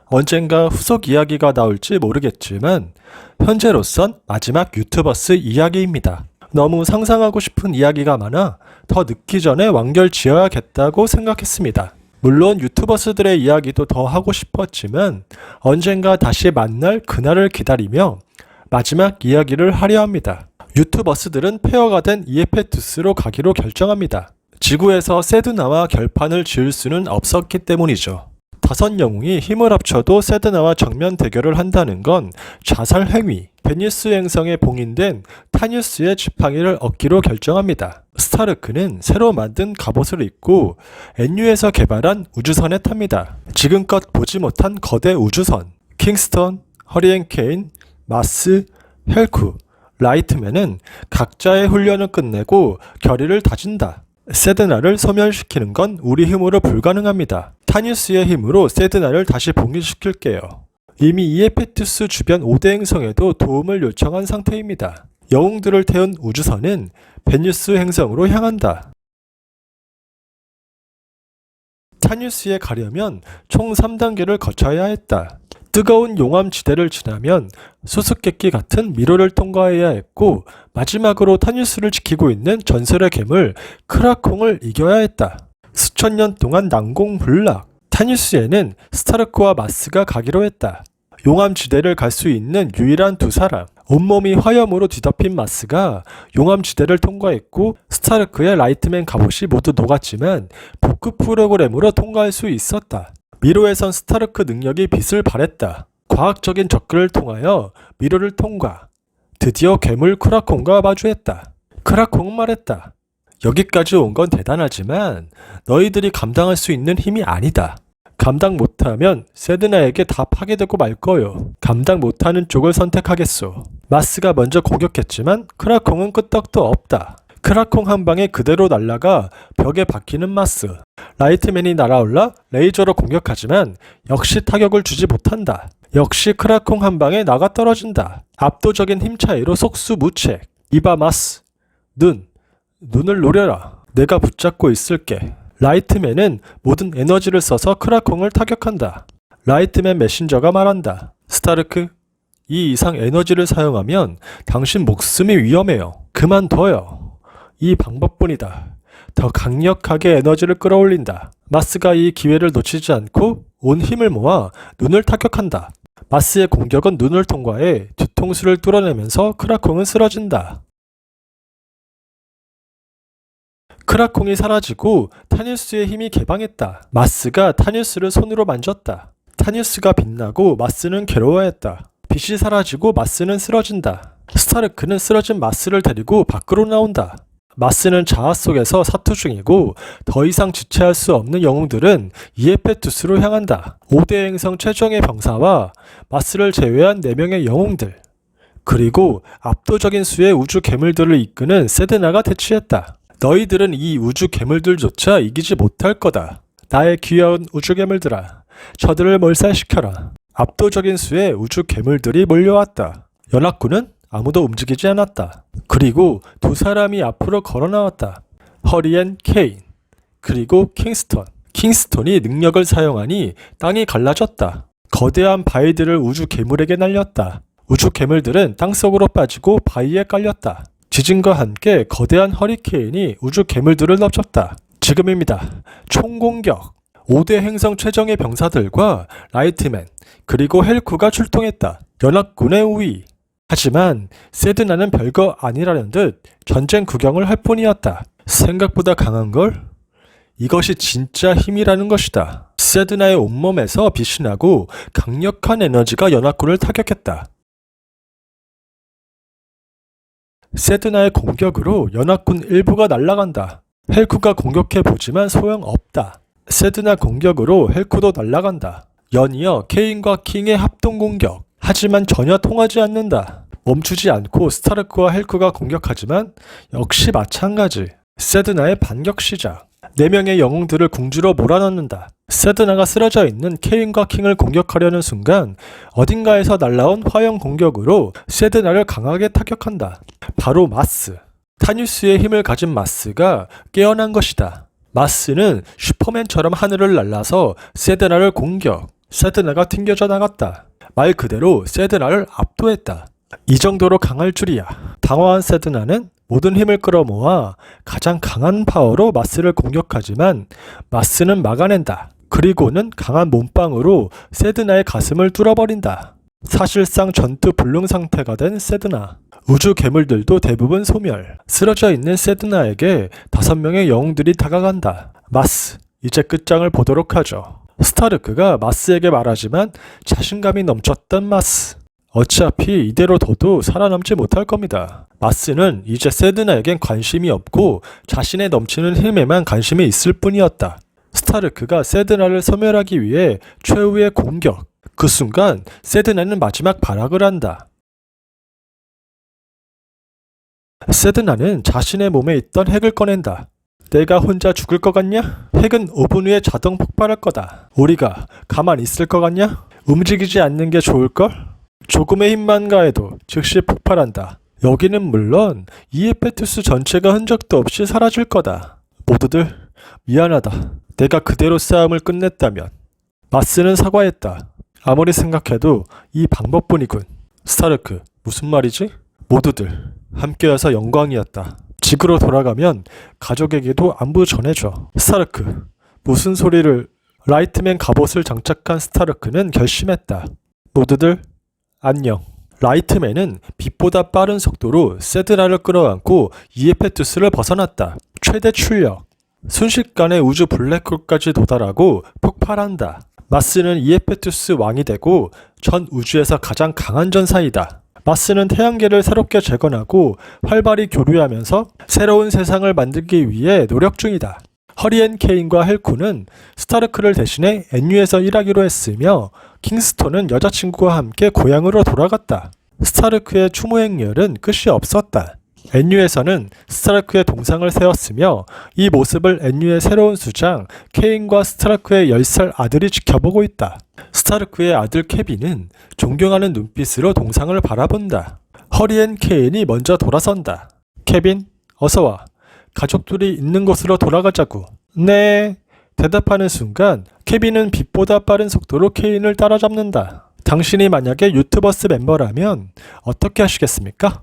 언젠가 후속 이야기가 나올지 모르겠지만 현재로선 마지막 유튜버스 이야기입니다. 너무 상상하고 싶은 이야기가 많아 더 늦기 전에 완결 지어야겠다고 생각했습니다. 물론 유튜버스들의 이야기도 더 하고 싶었지만 언젠가 다시 만날 그날을 기다리며 마지막 이야기를 하려 합니다. 유튜버스들은 폐허가 된 이에페투스로 가기로 결정합니다. 지구에서 세드나와 결판을 지을 수는 없었기 때문이죠. 5영웅이 힘을 합쳐도 세드나와 정면 대결을 한다는 건 자살 행위. 베니스 행성에 봉인된 타뉴스의 지팡이를 얻기로 결정합니다. 스타르크는 새로 만든 갑옷을 입고 NU에서 개발한 우주선에 탑니다. 지금껏 보지 못한 거대 우주선. 킹스턴, 허리앤케인, 마스, 헬쿠, 라이트맨은 각자의 훈련을 끝내고 결의를 다진다. 세드나를 소멸시키는 건 우리 힘으로 불가능합니다. 타뉴스의 힘으로 세드나를 다시 봉인시킬게요. 이미 이에페투스 주변 5대 행성에도 도움을 요청한 상태입니다. 영웅들을 태운 우주선은 베니스 행성으로 향한다. 타뉴스에 가려면 총 3단계를 거쳐야 했다. 뜨거운 용암지대를 지나면 수수께끼 같은 미로를 통과해야 했고 마지막으로 타뉴스를 지키고 있는 전설의 괴물 크라콩을 이겨야 했다. 수천 년 동안 난공불락. 타뉴스에는 스타르크와 마스가 가기로 했다. 용암지대를 갈 수 있는 유일한 두 사람. 온몸이 화염으로 뒤덮인 마스가 용암지대를 통과했고 스타르크의 라이트맨 갑옷이 모두 녹았지만 복구 프로그램으로 통과할 수 있었다. 미로에선 스타르크 능력이 빛을 발했다. 과학적인 접근을 통하여 미로를 통과. 드디어 괴물 크라콩과 마주했다. 크라콩은 말했다. 여기까지 온 건 대단하지만 너희들이 감당할 수 있는 힘이 아니다. 감당 못하면 세드나에게 다 파괴되고 말 거요. 감당 못하는 쪽을 선택하겠소. 마스가 먼저 공격했지만 크라콩은 끄떡도 없다. 크라콩 한 방에 그대로 날아가 벽에 박히는 마스. 라이트맨이 날아올라 레이저로 공격하지만 역시 타격을 주지 못한다. 역시 크라콩 한 방에 나가 떨어진다. 압도적인 힘 차이로 속수무책. 이봐 마스. 눈을 노려라. 내가 붙잡고 있을게. 라이트맨은 모든 에너지를 써서 크라콩을 타격한다. 라이트맨 메신저가 말한다. 스타르크, 이 이상 에너지를 사용하면 당신 목숨이 위험해요. 그만둬요. 이 방법뿐이다. 더 강력하게 에너지를 끌어올린다. 마스가 이 기회를 놓치지 않고 온 힘을 모아 눈을 타격한다. 마스의 공격은 눈을 통과해 뒤통수를 뚫어내면서 크라콩은 쓰러진다. 크라콩이 사라지고 타뉴스의 힘이 개방했다. 마스가 타뉴스를 손으로 만졌다. 타뉴스가 빛나고 마스는 괴로워했다. 빛이 사라지고 마스는 쓰러진다. 스타르크는 쓰러진 마스를 데리고 밖으로 나온다. 마스는 자아 속에서 사투 중이고 더 이상 지체할 수 없는 영웅들은 이에페투스로 향한다. 5대 행성 최종의 병사와 마스를 제외한 4명의 영웅들 그리고 압도적인 수의 우주 괴물들을 이끄는 세드나가 대치했다. 너희들은 이 우주 괴물들조차 이기지 못할 거다. 나의 귀여운 우주 괴물들아, 저들을 몰살시켜라. 압도적인 수의 우주 괴물들이 몰려왔다. 연합군은 아무도 움직이지 않았다. 그리고 두 사람이 앞으로 걸어 나왔다. 허리앤 케인, 그리고 킹스턴. 킹스턴이 능력을 사용하니 땅이 갈라졌다. 거대한 바위들을 우주 괴물에게 날렸다. 우주 괴물들은 땅속으로 빠지고 바위에 깔렸다. 지진과 함께 거대한 허리케인이 우주 괴물들을 덮쳤다. 지금입니다. 총공격. 5대 행성 최정의 병사들과 라이트맨 그리고 헬쿠가 출동했다. 연합군의 우위. 하지만 세드나는 별거 아니라는 듯 전쟁 구경을 할 뿐이었다. 생각보다 강한걸? 이것이 진짜 힘이라는 것이다. 세드나의 온몸에서 빛이 나고 강력한 에너지가 연합군을 타격했다. 세드나의 공격으로 연합군 일부가 날아간다. 헬쿠가 공격해보지만 소용없다. 세드나 공격으로 헬쿠도 날아간다. 연이어 케인과 킹의 합동공격. 하지만 전혀 통하지 않는다. 멈추지 않고 스타르크와 헬쿠가 공격하지만 역시 마찬가지. 세드나의 반격 시작. 4명의 영웅들을 궁지로 몰아넣는다. 세드나가 쓰러져 있는 케인과 킹을 공격하려는 순간 어딘가에서 날라온 화염 공격으로 세드나를 강하게 타격한다. 바로 마스. 타뉴스의 힘을 가진 마스가 깨어난 것이다. 마스는 슈퍼맨처럼 하늘을 날아서 세드나를 공격. 세드나가 튕겨져 나갔다. 말 그대로 세드나를 압도했다. 이 정도로 강할 줄이야. 당황한 세드나는 모든 힘을 끌어모아 가장 강한 파워로 마스를 공격하지만 마스는 막아낸다. 그리고는 강한 몸빵으로 세드나의 가슴을 뚫어버린다. 사실상 전투 불능 상태가 된 세드나. 우주 괴물들도 대부분 소멸. 쓰러져 있는 세드나에게 5명의 영웅들이 다가간다. 마스, 이제 끝장을 보도록 하죠. 스타르크가 마스에게 말하지만 자신감이 넘쳤던 마스. 어차피 이대로 둬도 살아남지 못할 겁니다. 마스는 이제 세드나에겐 관심이 없고 자신의 넘치는 힘에만 관심이 있을 뿐이었다. 스타르크가 세드나를 소멸하기 위해 최후의 공격. 그 순간 세드나는 마지막 발악을 한다. 세드나는 자신의 몸에 있던 핵을 꺼낸다. 내가 혼자 죽을 것 같냐? 핵은 5분 후에 자동 폭발할 거다. 우리가 가만히 있을 것 같냐? 움직이지 않는 게 좋을걸? 조금의 힘만 가해도 즉시 폭발한다. 여기는 물론 이에페투스 전체가 흔적도 없이 사라질 거다. 모두들 미안하다. 내가 그대로 싸움을 끝냈다면. 마스는 사과했다. 아무리 생각해도 이 방법뿐이군. 스타르크, 무슨 말이지? 모두들 함께여서 영광이었다. 지구로 돌아가면 가족에게도 안부 전해줘. 스타르크, 무슨 소리를... 라이트맨 갑옷을 장착한 스타르크는 결심했다. 모두들 안녕. 라이트맨은 빛보다 빠른 속도로 세드나를 끌어안고 이에페투스를 벗어났다. 최대 출력. 순식간에 우주 블랙홀까지 도달하고 폭발한다. 마스는 이에페투스 왕이 되고 전 우주에서 가장 강한 전사이다. 마스는 태양계를 새롭게 재건하고 활발히 교류하면서 새로운 세상을 만들기 위해 노력 중이다. 허리앤 케인과 헬쿠는 스타르크를 대신해 NU에서 일하기로 했으며 킹스톤은 여자친구와 함께 고향으로 돌아갔다. 스타르크의 추모 행렬은 끝이 없었다. NU에서는 스타르크의 동상을 세웠으며 이 모습을 NU의 새로운 수장 케인과 스타르크의 10살 아들이 지켜보고 있다. 스타르크의 아들 케빈은 존경하는 눈빛으로 동상을 바라본다. 허리앤 케인이 먼저 돌아선다. 케빈, 어서와. 가족들이 있는 곳으로 돌아가자고. 네. 대답하는 순간 케빈은 빛보다 빠른 속도로 케인을 따라잡는다. 당신이 만약에 유튜버스 멤버라면 어떻게 하시겠습니까?